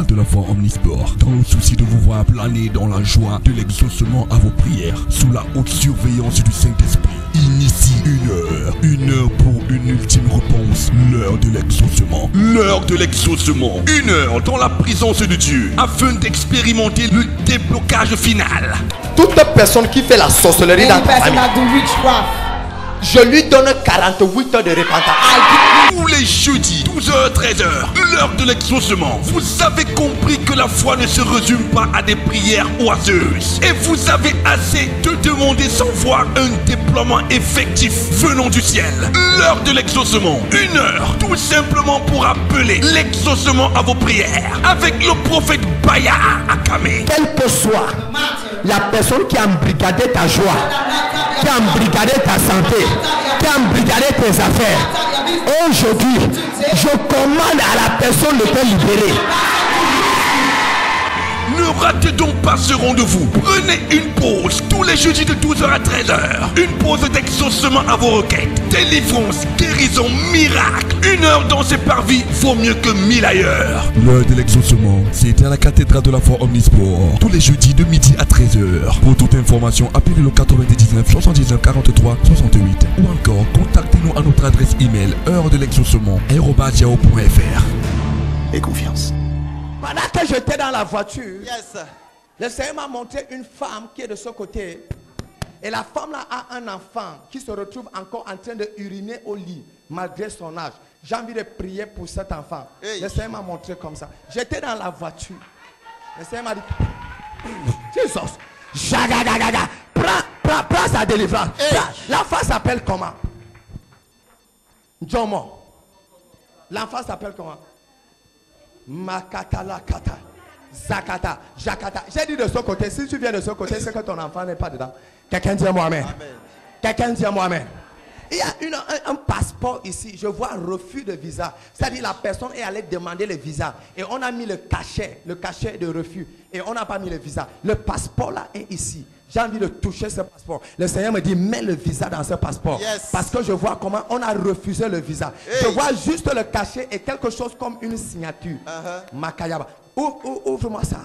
de la foi omnisport, dans le souci de vous voir planer dans la joie de l'exaucement à vos prières, sous la haute surveillance du Saint-Esprit. Initie une heure pour une ultime réponse, l'heure de l'exaucement. L'heure de l'exaucement, une heure dans la présence de Dieu, afin d'expérimenter le déblocage final. Toute personne qui fait la sorcellerie dans ta famille, je lui donne 48 heures de repentance. Tous les jeudis, 12h, 13h, l'heure de l'exaucement. Vous avez compris que la foi ne se résume pas à des prières oiseuses. Et vous avez assez de demander sans voir un déploiement effectif venant du ciel. L'heure de l'exaucement. Une heure, tout simplement pour appeler l'exaucement à vos prières. Avec le prophète Baya Akame. Quelle que soit la personne qui a embrigadé ta joie, qui a embrigadé ta santé, qui a embrigadé tes affaires, aujourd'hui, je commande à la personne de te libérer. Ne ratez donc pas ce rendez-vous. Prenez une pause tous les jeudis de 12h à 13h. Une pause d'exaucement à vos requêtes. Délivrance, guérison, miracle. Une heure dans ces parvis vaut mieux que 1000 ailleurs. L'heure de l'exaucement, c'est à la cathédrale de la foi omnisport. Tous les jeudis de midi à 13h. Pour toute information, appelez le 99 79 43 68. Ou encore, contactez-nous à notre adresse email heure-de-l'exaucement@yahoo.fr. Et confiance. Pendant que j'étais dans la voiture, le Seigneur m'a montré une femme qui est de ce côté. Et la femme là a un enfant qui se retrouve encore en train de uriner au lit, malgré son âge. J'ai envie de prier pour cet enfant. Le Seigneur m'a montré comme ça. J'étais dans la voiture. Le Seigneur m'a dit, Jesus, prends sa délivrance. L'enfant s'appelle comment? Jomo. L'enfant s'appelle comment? Makatala kata, Zakata, Jakata. J'ai dit de ce côté, si tu viens de ce côté, c'est que ton enfant n'est pas dedans. Quelqu'un dit à moi amen. Quelqu'un dit à moi amen. Il y a un passeport ici, je vois un refus de visa. C'est-à-dire la personne est allée demander le visa et on a mis le cachet de refus et on n'a pas mis le visa. Le passeport là est ici. J'ai envie de toucher ce passeport. Le Seigneur me dit, mets le visa dans ce passeport. Parce que je vois comment on a refusé le visa. Je vois juste le cachet et quelque chose comme une signature. Makayaba. Ouvre-moi ça.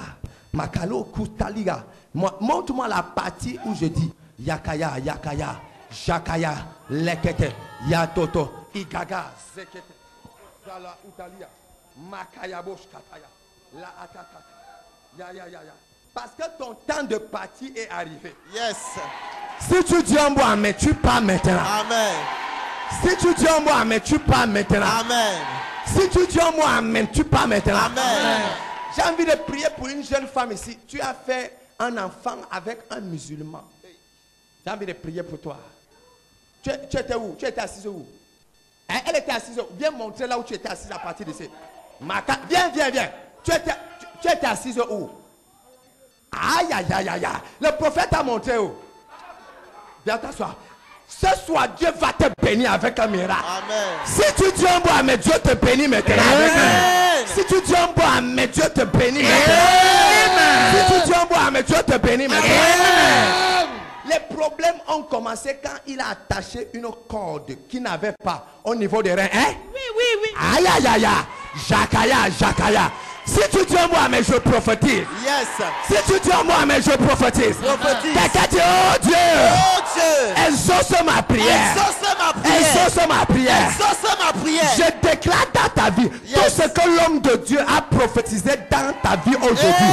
Makalo Kutaliga. Montre-moi la partie où je dis Yakaya, Yakaya, Jakaya, Lekete, Yatoto, Igaga, Zekete, Zala Utalia, Makayabosh Kataya, La Ataka, Ya. Parce que ton temps de partie est arrivé. Si tu dis un mot amen, tu pars maintenant. Amen. Si tu dis un mot amen, tu pars maintenant. Amen. Si tu dis un mot amen, tu pars maintenant. Amen. J'ai envie de prier pour une jeune femme ici. Tu as fait un enfant avec un musulman. J'ai envie de prier pour toi. Tu étais où? Tu étais assise où? Hein? Elle était assise où? Viens montrer là où tu étais assise à partir d'ici. Viens. Tu étais assise où? Aïe. Le prophète a montré où? Viens t'asseoir. Ce soir, Dieu va te bénir avec un miracle. Amen. Si tu dis un mot amen, Dieu te bénit maintenant. Amen. Si tu dis un mot amen, Dieu te bénit maintenant. Amen. Si tu dis un mot amen, Dieu te bénit maintenant. Amen. Les problèmes ont commencé quand il a attaché une corde qu'il n'avait pas au niveau des reins. Hein? Oui. Aïe. Jakaya. Si tu dis un mot amen, je prophétise. Si tu dis un mot amen, je prophétise. Quelqu'un dit, oh Dieu, exauce ma prière. Exauce ma prière. Je déclare dans ta vie tout ce que l'homme de Dieu a prophétisé dans ta vie aujourd'hui.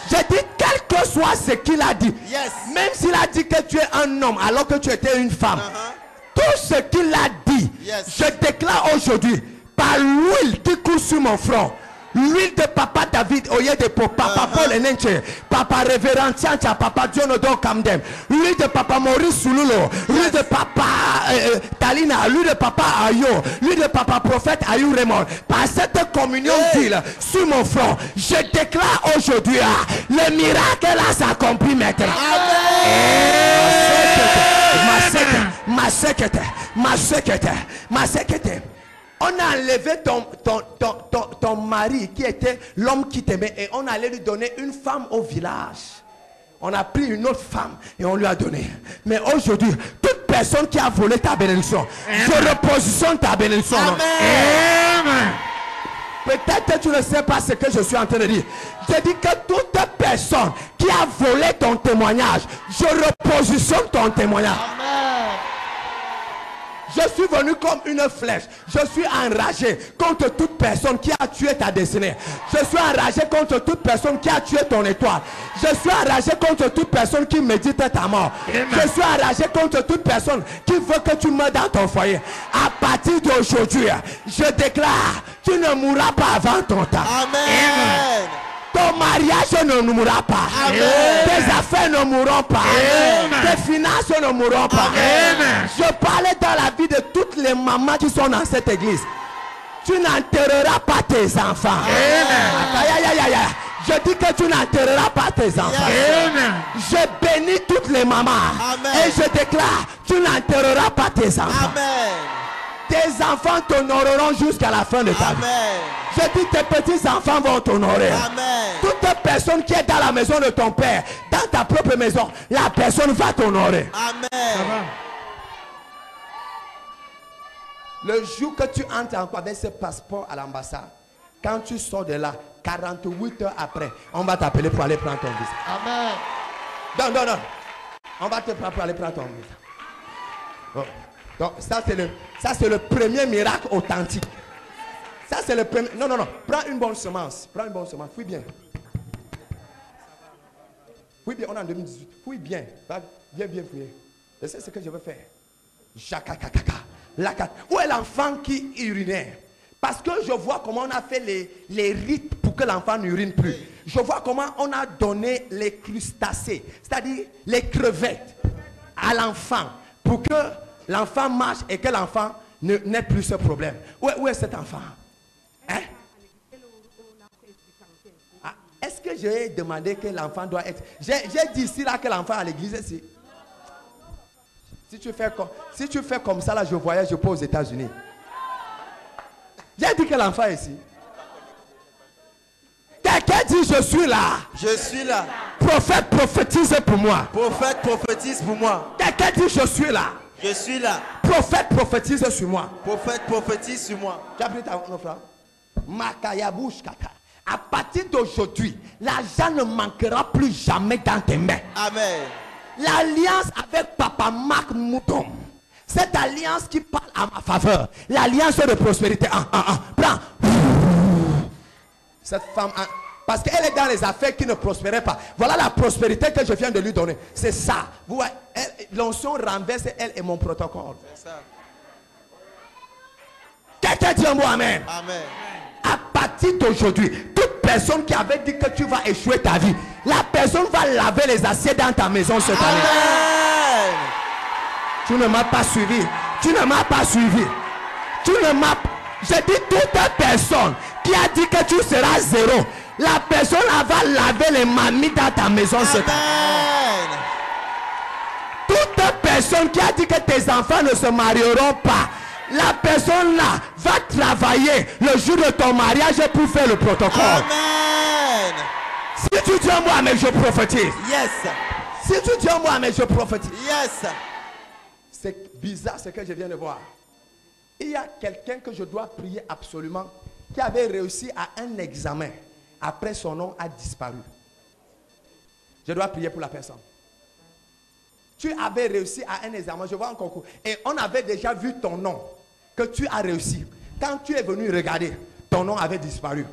Je dis, quel que soit ce qu'il a dit, même s'il a dit que tu es un homme alors que tu étais une femme, tout ce qu'il a dit, je déclare aujourd'hui, par l'huile qui coule sur mon front, l'huile de papa David, oye de papa Paul Enenche, papa révérend Tiancha, papa Dionodo Kamdem, l'huile de papa Maurice Sululo, l'huile de papa Talina, l'huile de papa Ayo, l'huile de papa prophète Ayou Raymond, par cette communion d'huile sur mon front, je déclare aujourd'hui, le miracle là s'accomplit maintenant. Ma secrétaire. On a enlevé ton mari qui était l'homme qui t'aimait et on allait lui donner une femme au village. On a pris une autre femme et on lui a donné. Mais aujourd'hui, toute personne qui a volé ta bénédiction, je repositionne ta bénédiction. Amen. Peut-être que tu ne sais pas ce que je suis en train de dire. Je dis que toute personne qui a volé ton témoignage, je repositionne ton témoignage. Amen. Je suis venu comme une flèche. Je suis enragé contre toute personne qui a tué ta destinée. Je suis enragé contre toute personne qui a tué ton étoile. Je suis enragé contre toute personne qui médite ta mort. Amen. Je suis enragé contre toute personne qui veut que tu meurs dans ton foyer. À partir d'aujourd'hui, je déclare, tu ne mourras pas avant ton temps. Amen. Ton mariage ne mourra pas. Amen. Tes affaires ne mourront pas. Amen. Tes finances ne mourront pas. Amen. Je parlais dans la vie de toutes les mamans qui sont dans cette église. Tu n'enterreras pas tes enfants. Aïe, aïe, aïe, aïe. Je dis que tu n'enterreras pas tes enfants. Amen. Je bénis toutes les mamans. Amen. Et je déclare, tu n'enterreras pas tes enfants. Amen. Tes enfants t'honoreront jusqu'à la fin de ta vie. Amen. Je dis, tes petits enfants vont t'honorer. Amen. Toute personne qui est dans la maison de ton père, dans ta propre maison, la personne va t'honorer. Amen. Le jour que tu entres encore avec ce passeport à l'ambassade, quand tu sors de là, 48 heures après, on va t'appeler pour aller prendre ton visa. Amen. Non, non, non. On va te prendre pour aller prendre ton visa. Oh. Donc, ça c'est le premier miracle authentique. Ça c'est le premier. Non, non, non. Prends une bonne semence. Prends une bonne semence. Fouille bien. Fouille bien. On est en 2018. Fouille bien. Viens bien fouiller. Je sais ce que je veux faire. Jakakakaka. Où est l'enfant qui urinait? Parce que je vois comment on a fait les rites pour que l'enfant n'urine plus. Je vois comment on a donné les crustacés, c'est-à-dire les crevettes à l'enfant pour que l'enfant marche et que l'enfant n'ait plus ce problème. Où est cet enfant? Hein? Ah, est-ce que j'ai demandé que l'enfant doit être... J'ai dit ici là que l'enfant à l'église ici. Si tu fais comme ça là, je voyage, je pars aux États-Unis. J'ai dit que l'enfant est ici. Quelqu'un dit je suis là. Je suis là. Prophète prophétise pour moi. Prophète prophétise pour moi. Quelqu'un dit je suis là. Je suis là. Prophète prophétise sur moi. Prophète prophétise sur moi. Tu as pris ta frère? Makayabouchkata. À partir d'aujourd'hui, l'argent ne manquera plus jamais dans tes mains. Amen. L'alliance avec Papa Marc Mouton. Cette alliance qui parle à ma faveur. L'alliance de prospérité. Prends. Cette femme, parce qu'elle est dans les affaires qui ne prospéraient pas. Voilà la prospérité que je viens de lui donner. C'est ça. Vous voyez, l'onction renverse elle et mon protocole. C'est ça. Quelqu'un dit un mot amen. Amen. À partir d'aujourd'hui, toute personne qui avait dit que tu vas échouer ta vie, la personne va laver les assiettes dans ta maison cette année. Amen. Tu ne m'as pas suivi. Tu ne m'as pas suivi. Tu ne m'as pas... J'ai dit toute personne qui a dit que tu seras zéro, la personne va laver les mamies dans ta maison cette année. Amen. Toute personne qui a dit que tes enfants ne se marieront pas, la personne là va travailler le jour de ton mariage pour faire le protocole. Amen. Si tu dis à moi, mais je prophétise. Yes. Si tu dis à moi, mais je prophétise. Yes. C'est bizarre ce que je viens de voir. Il y a quelqu'un que je dois prier absolument qui avait réussi à un examen. Après, son nom a disparu. Je dois prier pour la personne. Tu avais réussi à un examen, je vois un concours. Et on avait déjà vu ton nom, que tu as réussi. Quand tu es venu regarder, ton nom avait disparu.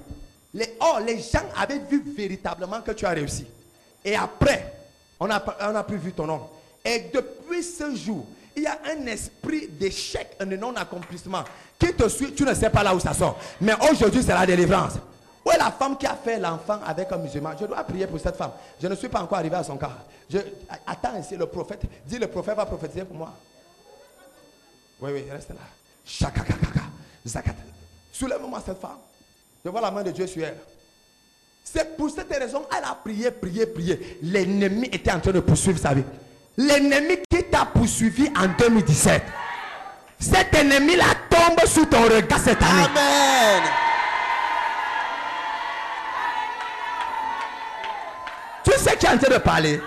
Les gens avaient vu véritablement que tu as réussi. Et après, on n'a plus vu ton nom. Et depuis ce jour, il y a un esprit d'échec et de non-accomplissement qui te suit. Tu ne sais pas là où ça sort. Mais aujourd'hui, c'est la délivrance. Où est la femme qui a fait l'enfant avec un musulman? Je dois prier pour cette femme. Je ne suis pas encore arrivé à son cas. Attends ici, le prophète. Dis, le prophète va prophétiser pour moi. Oui, reste là. Shakakakaka. Zakata. Soulève-moi cette femme. Je vois la main de Dieu sur elle. C'est pour cette raison elle a prié. L'ennemi était en train de poursuivre sa vie. L'ennemi qui t'a poursuivi en 2017. Cet ennemi-là tombe sous ton regard cette année. Amen. Tu sais qui est en train de parler?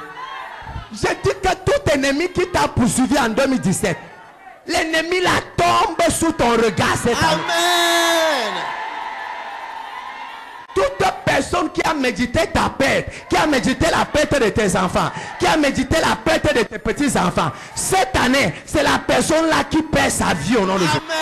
Je dis que tout ennemi qui t'a poursuivi en 2017, l'ennemi là tombe sous ton regard cette année. Amen. personne qui a médité ta perte, qui a médité la perte de tes enfants, qui a médité la perte de tes petits-enfants, cette année, c'est la personne-là qui perd sa vie au nom de Jésus. Amen.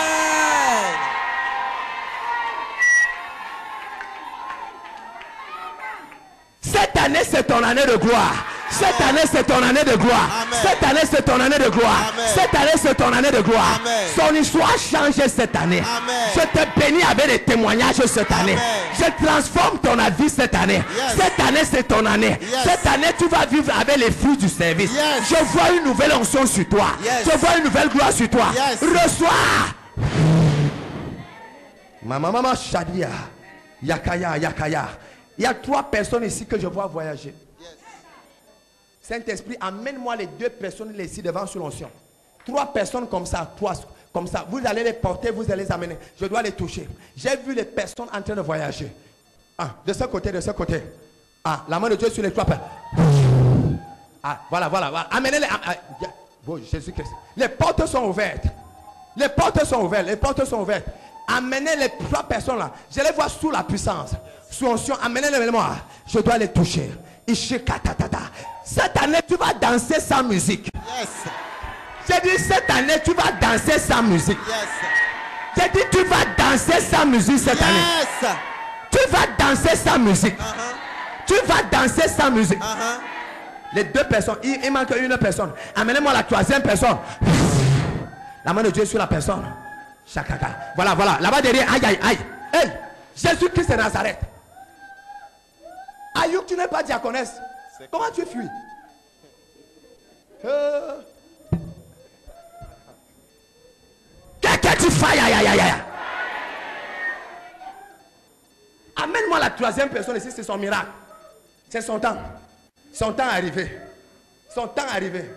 Cette année, c'est ton année de gloire. Cette année, c'est ton année de gloire. Amen. Cette année, c'est ton année de gloire. Amen. Cette année, c'est ton année de gloire. Amen. Son histoire change cette année. Amen. Je te bénis avec des témoignages cette année. Amen. Je transforme ton avis cette année. Yes. Cette année, c'est ton année. Yes. Cette année, tu vas vivre avec les fruits du service. Yes. Je vois une nouvelle onction sur toi. Yes. Je vois une nouvelle gloire sur toi. Yes. Reçois. Maman Shadia. Yakaya, Yakaya. Il y a 3 personnes ici que je vois voyager. Saint-Esprit, amène-moi les 2 personnes ici devant sur l'onction. 3 personnes comme ça, 3 comme ça. Vous allez les porter, vous allez les amener. Je dois les toucher. J'ai vu les personnes en train de voyager. Ah, de ce côté, de ce côté. Ah, la main de Dieu sur les 3 personnes. Ah, voilà. Amenez-les. Oh, Jésus-Christ. Les portes sont ouvertes. Les portes sont ouvertes. Les portes sont ouvertes. Amenez les 3 personnes là. Je les vois sous la puissance. Sous onction. Amenez-les moi. Je dois les toucher. Cette année, tu vas danser sans musique. Yes. J'ai dit, cette année, tu vas danser sans musique. Yes. J'ai dit, tu vas danser sans musique cette année. Yes. Tu vas danser sans musique. Tu vas danser sans musique. Les 2 personnes, il manque une personne. Amenez-moi la 3e personne. La main de Dieu sur la personne. Chakaka. Voilà. Là-bas derrière. Aïe. Hey, Jésus-Christ de Nazareth. Ayouk, tu n'es pas diaconesse. Comment tu fuis? Qu'est-ce que tu fais? Amène-moi la 3e personne ici, c'est son miracle. C'est son temps. Son temps arrivé. Son temps arrivé.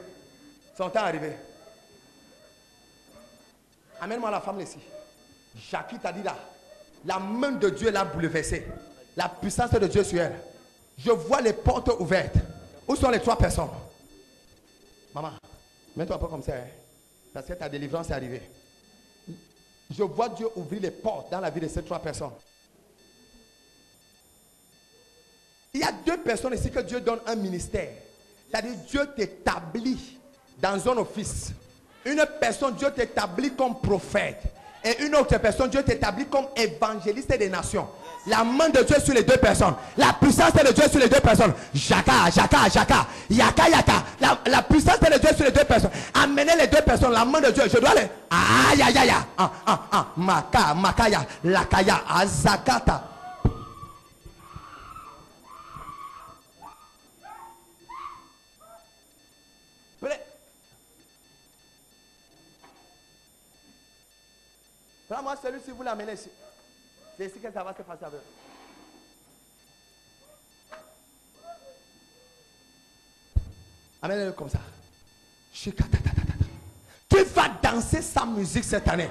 Son temps arrivé. Amène-moi la femme ici. Jackie t'a dit là. La main de Dieu l'a bouleversée. La puissance de Dieu sur elle. Je vois les portes ouvertes. Où sont les 3 personnes? Maman, mets-toi un peu comme ça. Hein? Parce que ta délivrance est arrivée. Je vois Dieu ouvrir les portes dans la vie de ces 3 personnes. Il y a 2 personnes ici que Dieu donne un ministère. C'est-à-dire Dieu t'établit dans un office. Une personne, Dieu t'établit comme prophète. Et une autre personne, Dieu t'établit comme évangéliste des nations. La main de Dieu sur les 2 personnes. La puissance de Dieu sur les 2 personnes. Jaka. Yaka. La puissance de Dieu sur les 2 personnes. Amenez les 2 personnes. La main de Dieu. Je dois les... Aïe. Makaya. Lakaya. Azakata. Moi, celui-ci, vous l'amenez ici. C'est ici que ça va se passer avec. Amène-le comme ça. Tu vas danser sans musique cette année.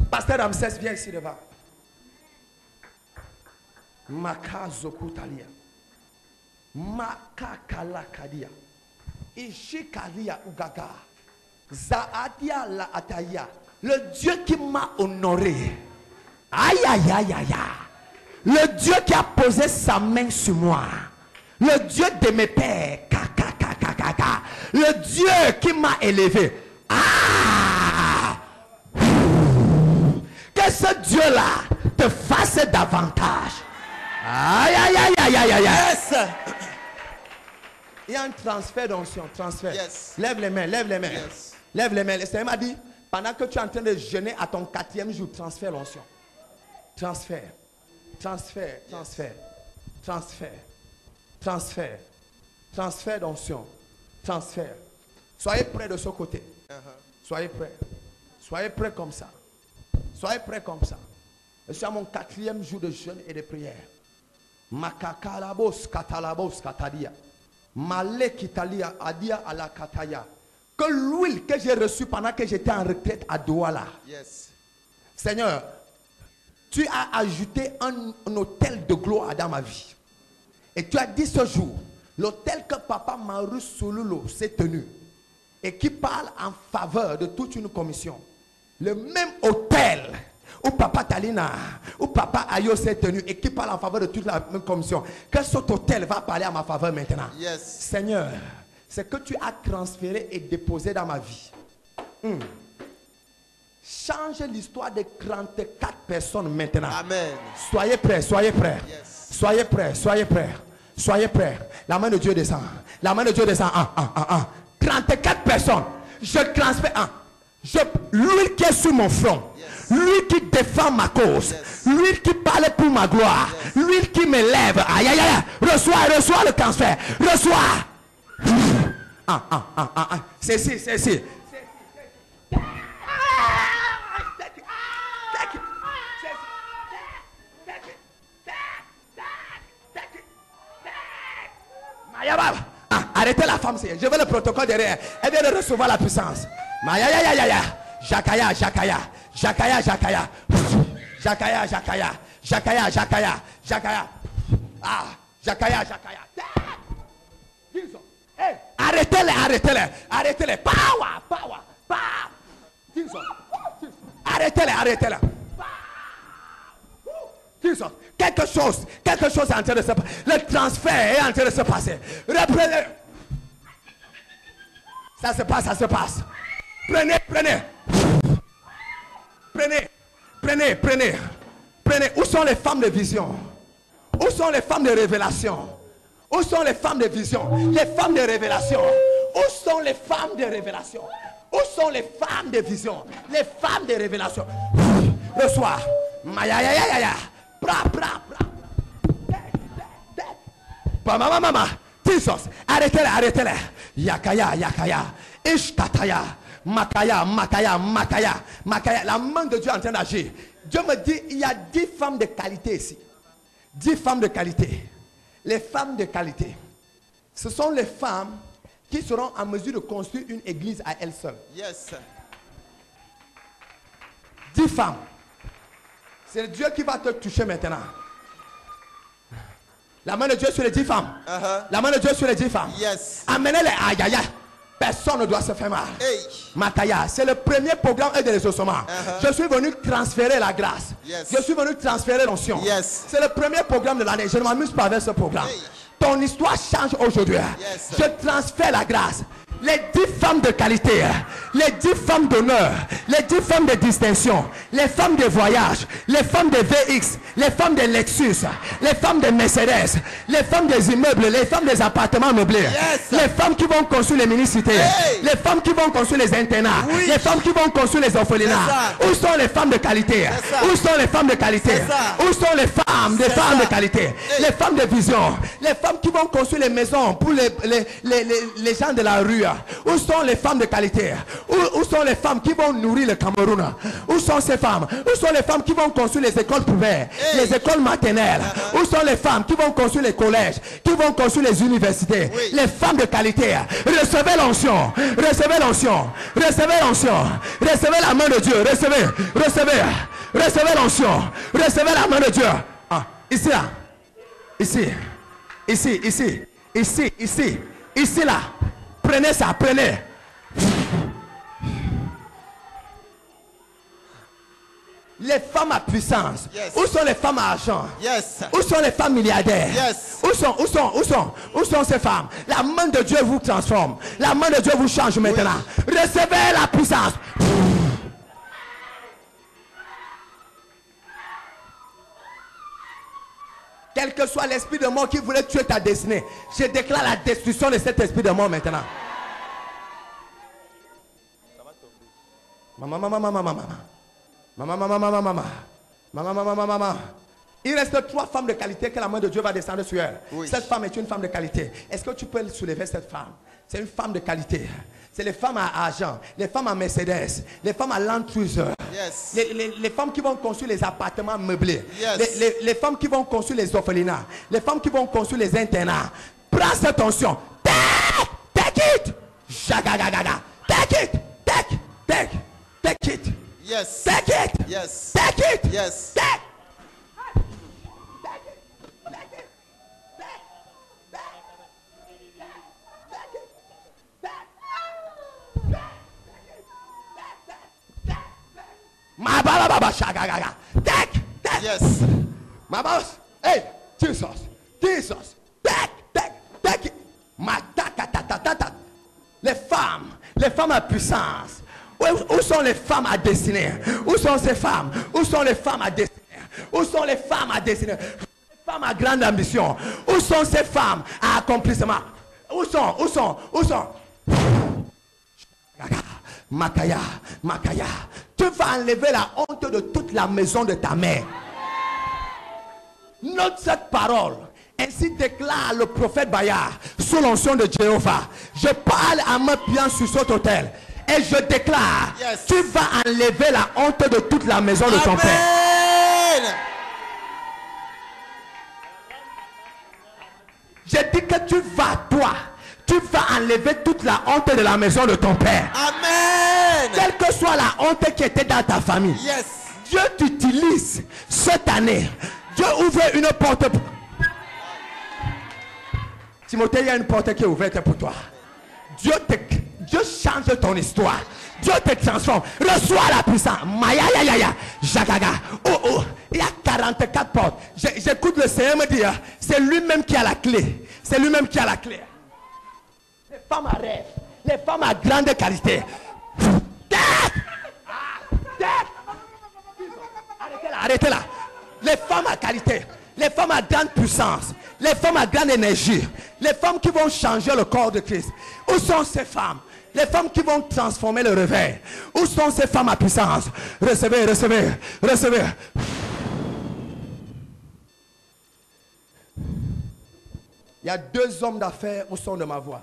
Pasteur Ramsès, viens ici devant. Makazokutalia. Makakalakadia. Ishikalia ugaga. Zaadia la ataya. Le Dieu qui m'a honoré. Aïe. Le Dieu qui a posé sa main sur moi. Le Dieu de mes pères. Le Dieu qui m'a élevé. Que ce Dieu-là te fasse davantage. Aïe. Yes. Il y a un transfert d'onction. Transfert. Yes. Lève les mains. Yes. Lève les mains. Le Seigneur m'a dit, pendant que tu es en train de jeûner à ton 4e jour, transfère l'onction. Transfert d'onction. Transfert. Soyez prêts de ce côté. Soyez prêts comme ça. Je suis à mon 4e jour de jeûne et de prière. Makakalabos katalabos katadia. Malekitalia adia ala kataya. Que l'huile que j'ai reçue pendant que j'étais en retraite à Douala. Yes. Seigneur, tu as ajouté un hôtel de gloire dans ma vie. Et tu as dit ce jour, l'hôtel que Papa Maurice Solulo s'est tenu et qui parle en faveur de toute une commission. Le même hôtel ou papa Talina, ou papa Ayo s'est tenu et qui parle en faveur de toute la commission, que cet hôtel va parler à ma faveur maintenant. Yes. Seigneur, c'est que tu as transféré et déposé dans ma vie. Change l'histoire de 34 personnes maintenant. Amen. Soyez prêts, soyez prêts. Yes. Soyez prêts, soyez prêts. Soyez prêts. La main de Dieu descend. La main de Dieu descend. 34 personnes. Je transfère. L'huile qui est sur mon front. Yes. Lui qui défend ma cause. Yes. Lui qui parle pour ma gloire. Yes. Lui qui m'élève. Aïe, aïe, aïe. Reçois le transfert. Reçois. C'est ici, c'est ici. Arrêtez la femme, je veux le protocole derrière. Elle vient de recevoir la puissance. Jakaya, Jakaya, Jakaya, Jakaya, Jakaya, Jakaya, Jakaya, Jakaya, Jakaya. Ah, Jakaya, Jakaya. Hey, arrêtez-les, arrêtez-les, arrêtez-les. Power, power, power. Arrêtez-les, arrêtez-les. Quelque chose est en train de se passer. Le transfert est en train de se passer. Reprenez. Ça se passe, ça se passe. Prenez, prenez. Prenez, prenez, prenez. Prenez. Où sont les femmes de vision? Où sont les femmes de révélation? Où sont les femmes de vision? Les femmes de révélation. Où sont les femmes de révélation? Où sont les femmes de vision? Les femmes de révélation. Reçois. Maya. Bra. Mama. Jesus. Arrêtez-les, arrêtez-les. Yakaya. Ishtataya. Makaya. La main de Dieu est en train d'agir. Dieu me dit, il y a 10 femmes de qualité ici. 10 femmes de qualité. Les femmes de qualité, ce sont les femmes qui seront en mesure de construire une église à elles seules. Yes. 10 femmes. C'est Dieu qui va te toucher maintenant. La main de Dieu sur les 10 femmes. La main de Dieu sur les 10 femmes. Yes. Amenez-les. Aïe. Personne ne doit se faire mal. Hey. Makaya, c'est le premier programme de ressourcement. Je suis venu transférer la grâce. Yes. Je suis venu transférer l'onction. Yes. C'est le premier programme de l'année. Je ne m'amuse pas avec ce programme. Hey. Ton histoire change aujourd'hui. Yes. Je transfère la grâce. Les 10 femmes de qualité, les 10 femmes d'honneur, les 10 femmes de distinction, les femmes de voyage, les femmes de VX, les femmes de Lexus, les femmes de Mercedes, les femmes des immeubles, les femmes des appartements meublés, Yes. les femmes qui vont construire les mini-cités, Hey. les femmes qui vont construire les internats, Oui. les femmes qui vont construire les orphelinats. C'est ça. Où sont les femmes de qualité? C'est ça. Où sont les femmes de qualité? C'est ça. Où sont les femmes, des C'est femmes ça. de qualité? Hey. Les femmes de vision, les femmes qui vont construire les maisons pour les gens de la rue. Où sont les femmes de qualité? Où sont les femmes qui vont nourrir le Cameroun? Où sont ces femmes? Où sont les femmes qui vont construire les écoles privées, Hey. les écoles maternelles? Où sont les femmes qui vont construire les collèges, qui vont construire les universités? Oui. Les femmes de qualité, recevez l'onction, recevez l'onction, recevez l'onction, recevez la main de Dieu, recevez l'onction, recevez la main de Dieu. Ah, ici là, ici là, prenez ça, prenez. Les femmes à puissance. Yes. Où sont les femmes à argent? Yes. Où sont les femmes milliardaires? Yes. Où sont ces femmes? La main de Dieu vous transforme. La main de Dieu vous change maintenant. Recevez la puissance. Quel que soit l'esprit de mort qui voulait tuer ta destinée, je déclare la destruction de cet esprit de mort maintenant. Maman. Il reste 3 femmes de qualité que la main de Dieu va descendre sur elle. Oui. Cette femme est une femme de qualité. Est-ce que tu peux soulever cette femme? C'est une femme de qualité. C'est les femmes à argent, les femmes à Mercedes, les femmes à Land Cruiser. Yes. Les femmes qui vont construire les appartements meublés. Yes. Les femmes qui vont construire les orphelinats. Les femmes qui vont construire les internats. Prends cette tension. Take it. Jagagagaga. Take it. Take it. Yes. Take it. Yes. Take it. Yes. Take. Yes. My boss. Hey, Jesus. Jesus. Take it. Les femmes à puissance. Où sont les femmes à destinée? Où sont ces femmes? Où sont les femmes à destinée? Où sont les femmes à destinée? Les femmes à grande ambition. Où sont ces femmes à accomplissement? Où sont? Makaya. Tu vas enlever la honte de toute la maison de ta mère. Note cette parole. Ainsi déclare le prophète Bayard sous l'onction de Jéhovah. Je parle à mes pieds sur cet autel. Et je déclare, Yes. tu vas enlever la honte de toute la maison de ton père. Amen. J'ai dit que tu vas enlever toute la honte de la maison de ton père. Amen. Quelle que soit la honte qui était dans ta famille. Yes. Dieu t'utilise cette année. Dieu ouvre une porte. Timothée, il y a une porte qui est ouverte pour toi. Dieu change ton histoire. Dieu te transforme. Reçois la puissance. Maya, Jagaga. Oh. Il y a 44 portes. J'écoute le Seigneur me dire, c'est lui-même qui a la clé. C'est lui-même qui a la clé. Les femmes à rêve. Les femmes à grande qualité. Arrêtez là. Les femmes à qualité. Les femmes à grande puissance. Les femmes à grande énergie. Les femmes qui vont changer le corps de Christ. Où sont ces femmes? Les femmes qui vont transformer le réveil. Où sont ces femmes à puissance? Recevez. Il y a 2 hommes d'affaires au son de ma voix.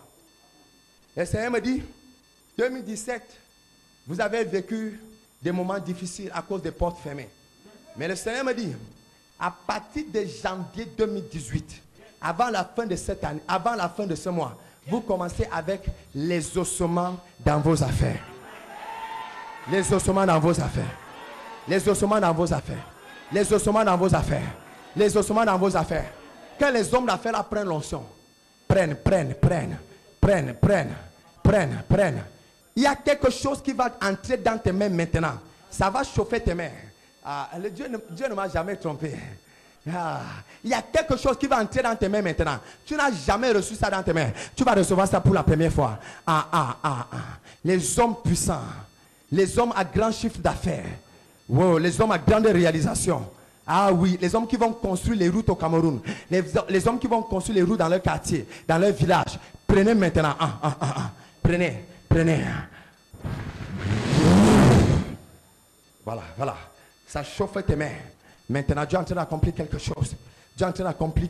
Le Seigneur me dit, 2017, vous avez vécu des moments difficiles à cause des portes fermées. Mais le Seigneur me dit, à partir de janvier 2018, avant la fin de cette année, avant la fin de ce mois, vous commencez avec les ossements dans vos affaires. Les ossements dans vos affaires. Les ossements dans vos affaires. Les ossements dans vos affaires. Les ossements dans vos affaires. Quand les hommes d'affaires apprennent l'onction, prennent. Il y a quelque chose qui va entrer dans tes mains maintenant. Ça va chauffer tes mains. Dieu ne m'a jamais trompé. Il y a quelque chose qui va entrer dans tes mains maintenant. Tu n'as jamais reçu ça dans tes mains. Tu vas recevoir ça pour la première fois. Les hommes puissants. Les hommes à grand chiffre d'affaires. Wow, les hommes à grande réalisation. Ah oui, les hommes qui vont construire les routes au Cameroun. Les hommes qui vont construire les routes dans leur quartier, dans leur village. Prenez maintenant. Prenez. Voilà. Ça chauffe tes mains. Maintenant, Dieu est en train d'accomplir quelque chose. Dieu est en train d'accomplir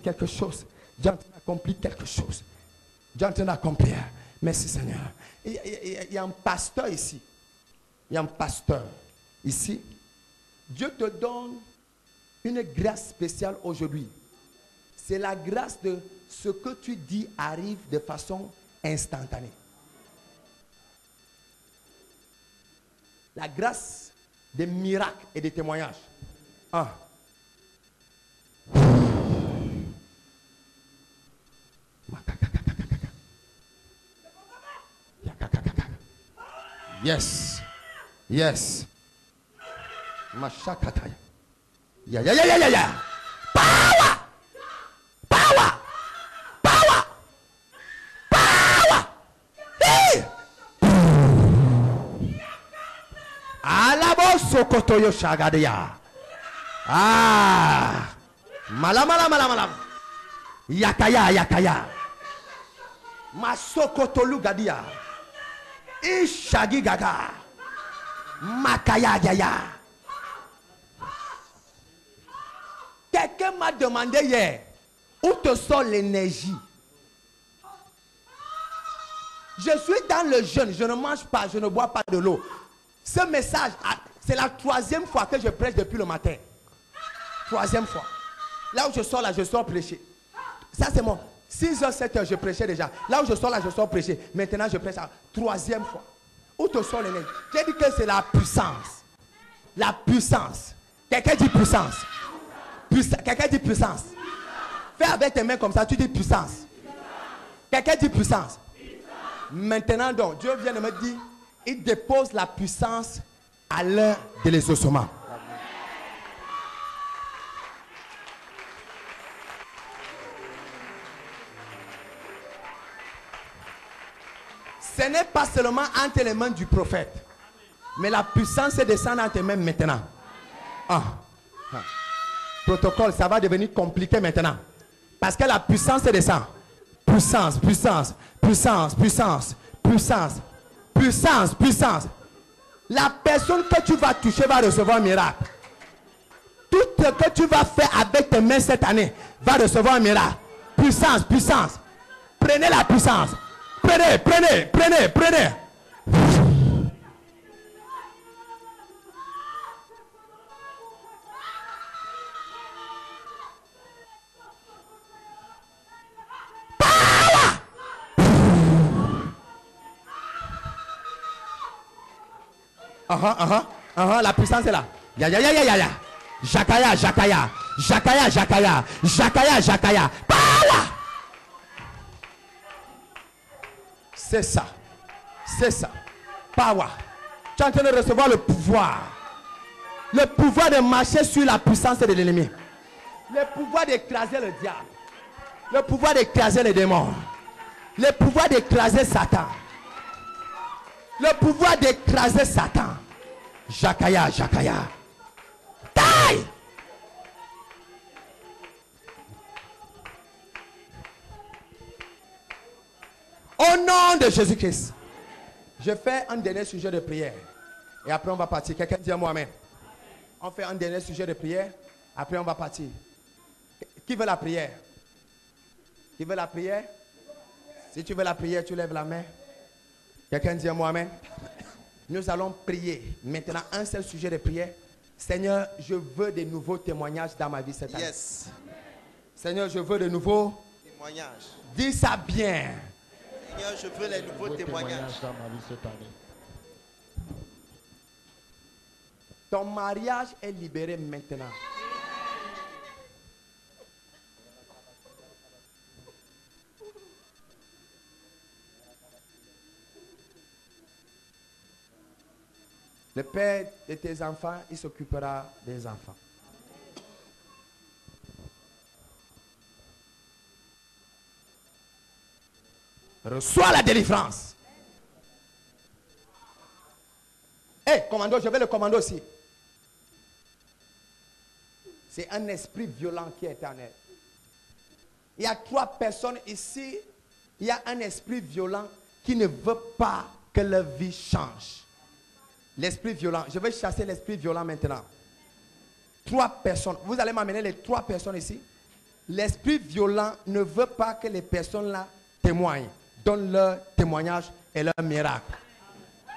Merci Seigneur. Il y a un pasteur ici. Dieu te donne une grâce spéciale aujourd'hui. C'est la grâce de ce que tu dis arrive de façon instantanée. La grâce des miracles et des témoignages. Yes. Mashakataya. Yeah. Power. Hey. Alabo sokotoyo shagadeya. Malam. Yakaya. Masokotolu gadia. Ishagi gaga. Makaya gaya. Quelqu'un m'a demandé hier, où te sort l'énergie? Je suis dans le jeûne, je ne mange pas, je ne bois pas de l'eau. Ce message, c'est la 3e fois que je prêche depuis le matin. 3e fois. Là où je sors, je sors prêcher. Ça c'est mon 6h, 7h, je prêchais déjà. Là où je sors, je sors prêcher. Maintenant, je prêche la 3e fois. Où te sort l'énergie? J'ai dit que c'est la puissance. La puissance. Quelqu'un dit puissance. Quelqu'un dit puissance. Fais avec tes mains comme ça, tu dis puissance. Quelqu'un dit puissance. Maintenant donc, Dieu vient de me dire, il dépose la puissance à l'heure de les ossements. Ce n'est pas seulement entre les mains du prophète, mais la puissance descend dans tes mains maintenant. Protocole, ça va devenir compliqué maintenant. Parce que la puissance descend. Puissance, puissance, puissance, puissance, puissance, puissance, puissance. La personne que tu vas toucher va recevoir un miracle. Tout ce que tu vas faire avec tes mains cette année va recevoir un miracle. Puissance, puissance. Prenez la puissance. Prenez, prenez, prenez, prenez. La puissance est là. Ya. Jakaya, Jakaya. Jakaya, Jakaya. Jakaya, Jakaya. Power. C'est ça. C'est ça. Power. Tu es en train de recevoir le pouvoir. Le pouvoir de marcher sur la puissance de l'ennemi. Le pouvoir d'écraser le diable. Le pouvoir d'écraser les démons. Le pouvoir d'écraser Satan. Le pouvoir d'écraser Satan. Jakaya, Jakaya. Taille. Au nom de Jésus-Christ, je fais un dernier sujet de prière. Et après on va partir. Quelqu'un dit à moi amen. On fait un dernier sujet de prière. Après on va partir. Qui veut la prière? Qui veut la prière? Si tu veux la prière, tu lèves la main. Quelqu'un dit à moi amen. Nous allons prier. Maintenant, un seul sujet de prière. Seigneur, je veux de nouveaux témoignages dans ma vie cette année. Yes. Seigneur, je veux de nouveaux Témoignages. Dis ça bien. Seigneur, je veux les nouveaux témoignages. dans ma vie cette année. Ton mariage est libéré maintenant. Le père de tes enfants, il s'occupera des enfants. Reçois la délivrance. Hé, commando, je vais le commando aussi. C'est un esprit violent qui est éternel. Il y a 3 personnes ici. Il y a un esprit violent qui ne veut pas que leur vie change. L'esprit violent. Je vais chasser l'esprit violent maintenant. 3 personnes. Vous allez m'amener les 3 personnes ici. L'esprit violent ne veut pas que les personnes là témoignent. Donnent leur témoignage et leur miracle.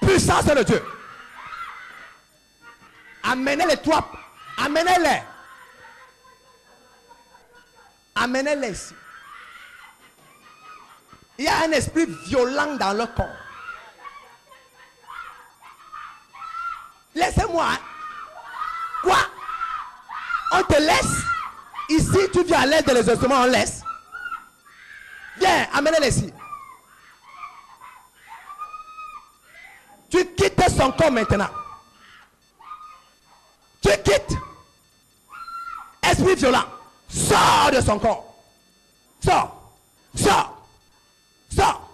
Puissance de Dieu. Amenez les 3. Amenez-les. Amenez-les ici. Il y a un esprit violent dans leur corps. Laissez-moi. Quoi? On te laisse? Ici, tu viens à l'aide de les instruments, on laisse. Viens, amenez-les ici. Tu quittes son corps maintenant. Tu quittes. Esprit violent. Sors de son corps. Sors. Sors. Sors.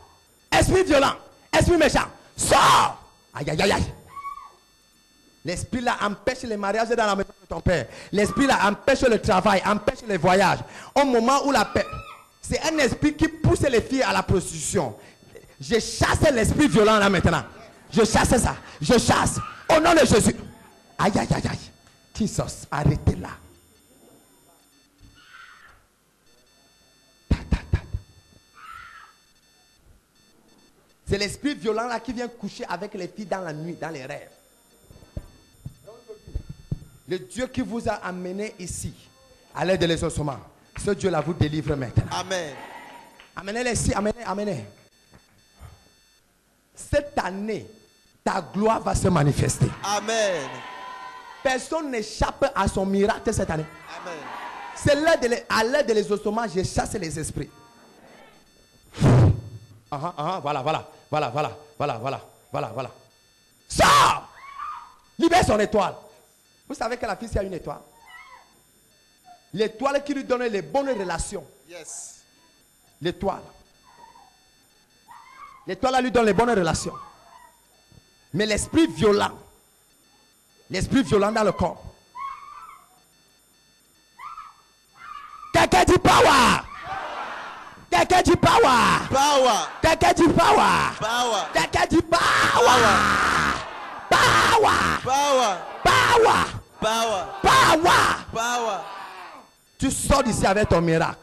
Esprit violent. Esprit méchant. Sors. Aïe, aïe, aïe, aïe. L'esprit là empêche les mariages dans la maison de ton père. L'esprit là empêche le travail, empêche les voyages. Au moment où la paix, c'est un esprit qui pousse les filles à la prostitution. Je chasse l'esprit violent là maintenant. Je chasse ça. Je chasse. Au nom de Jésus. Aïe, aïe, aïe, aïe. Jesus, arrêtez là. C'est l'esprit violent là qui vient coucher avec les filles dans la nuit, dans les rêves. Le Dieu qui vous a amené ici, à l'aide de l'exaucement, ce Dieu là vous délivre maintenant. Amen. Amenez-les ici, amenez, amenez. Cette année, ta gloire va se manifester. Amen. Personne n'échappe à son miracle cette année. Amen. C'est à l'aide de l'exaucement, je chasse les esprits. Voilà. Sors! Libère son étoile. Vous savez que la fille, c'est une étoile. L'étoile qui lui donne les bonnes relations. Yes. L'étoile. L'étoile lui donne les bonnes relations. Mais l'esprit violent dans le corps. Quelqu'un dit power. Quelqu'un dit power. Power. Quelqu'un dit power. Power. Quelqu'un dit power. Power. Power. Power. Power. Power. Power. Tu sors d'ici avec ton miracle.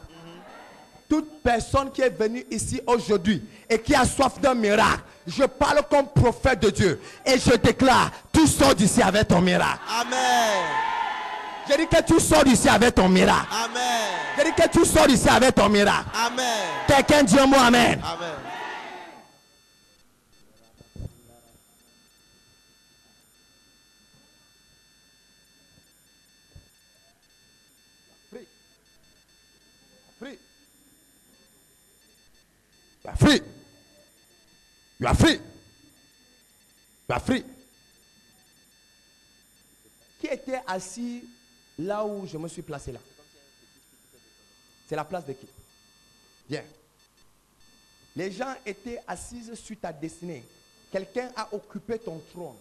Toute personne qui est venue ici aujourd'hui et qui a soif d'un miracle, je parle comme prophète de Dieu et je déclare, tu sors d'ici avec ton miracle. Amen. Je dis que tu sors d'ici avec ton miracle. Amen. Je dis que tu sors d'ici avec ton miracle. Amen. Quelqu'un dit un mot amen. Amen. Free. You are free. You are free. You are free. Qui était assis là où je me suis placé là? C'est la place de qui? Bien. Les gens étaient assis sur ta destinée. Quelqu'un a occupé ton trône.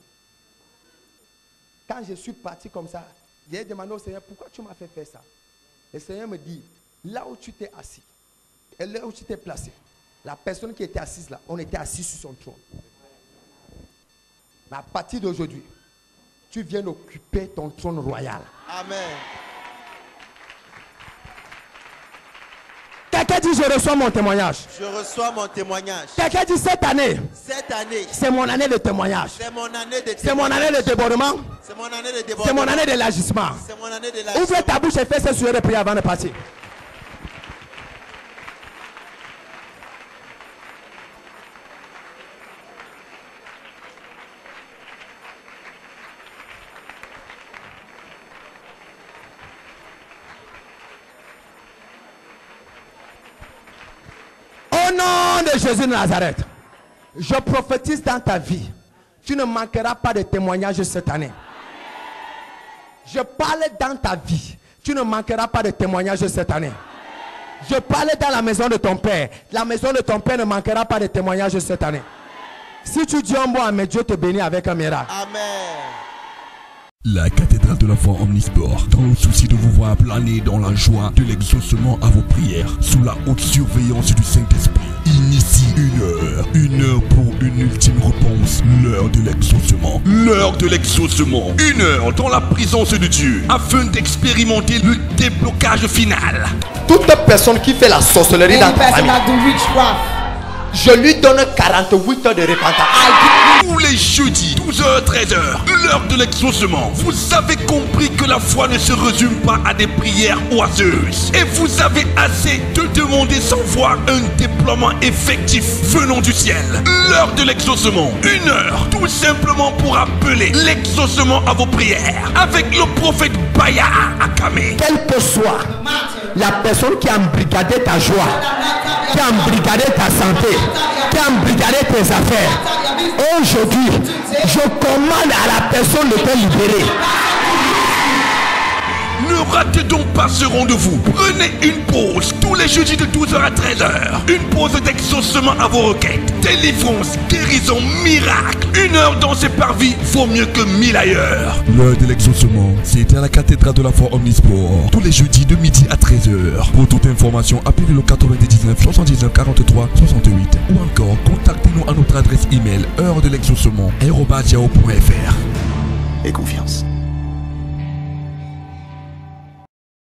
Quand je suis parti comme ça, j'ai demandé au Seigneur, pourquoi tu m'as fait faire ça? Le Seigneur me dit, là où tu t'es assis, et là où tu t'es placé, la personne qui était assise là, on était assis sur son trône. Mais à partir d'aujourd'hui, tu viens d'occuper ton trône royal. Amen. Quelqu'un dit, je reçois mon témoignage. Je reçois mon témoignage. Quelqu'un dit, cette année, Cette année, c'est mon année de témoignage. c'est mon année de C'est mon année de débordement. C'est mon année de C'est mon année d'élargissement. C'est mon année de Ouvre ta bouche et fais ce sujet de prière avant de partir. Au nom de Jésus de Nazareth, je prophétise dans ta vie. Tu ne manqueras pas de témoignages cette année. Je parle dans ta vie. Tu ne manqueras pas de témoignages cette année. Je parle dans la maison de ton père. La maison de ton père ne manquera pas de témoignages cette année. Si tu dis un mot, mais Dieu te bénit avec un miracle. Amen. La cathédrale de la foi Omnisport, dans le souci de vous voir planer dans la joie de l'exaucement à vos prières, sous la haute surveillance du Saint-Esprit, initie une heure pour une ultime réponse, l'heure de l'exaucement. L'heure de l'exaucement, une heure dans la présence de Dieu, afin d'expérimenter le déblocage final. Toute personne qui fait la sorcellerie dans ta famille, je lui donne 48 heures de repentance. Tous les jeudis, 12h, 13h, l'heure de l'exaucement. Vous avez compris que la foi ne se résume pas à des prières oiseuses. Et vous avez assez de demander sans voir un déploiement effectif venant du ciel. L'heure de l'exaucement. Une heure, tout simplement pour appeler l'exaucement à vos prières. Avec le prophète Baya Akame. Quelle que soit la personne qui a embrigadé ta joie, qui a embrigadé ta santé, qui a embrigadé tes affaires, aujourd'hui, je commande à la personne de te libérer. Ne ratez donc pas ce rendez-vous. Prenez une pause tous les jeudis de 12h à 13h. Une pause d'exaucement à vos requêtes. Délivrance, guérison, miracle. Une heure dans ces parvis vaut mieux que 1000 ailleurs. L'heure de l'exaucement, c'est à la cathédrale de la foi Omnisport. Tous les jeudis de midi à 13h. Pour toute information, appelez le 99 79 43 68. Ou encore, contactez-nous à notre adresse email heure de l'exaucement @yahoo.fr. Et confiance.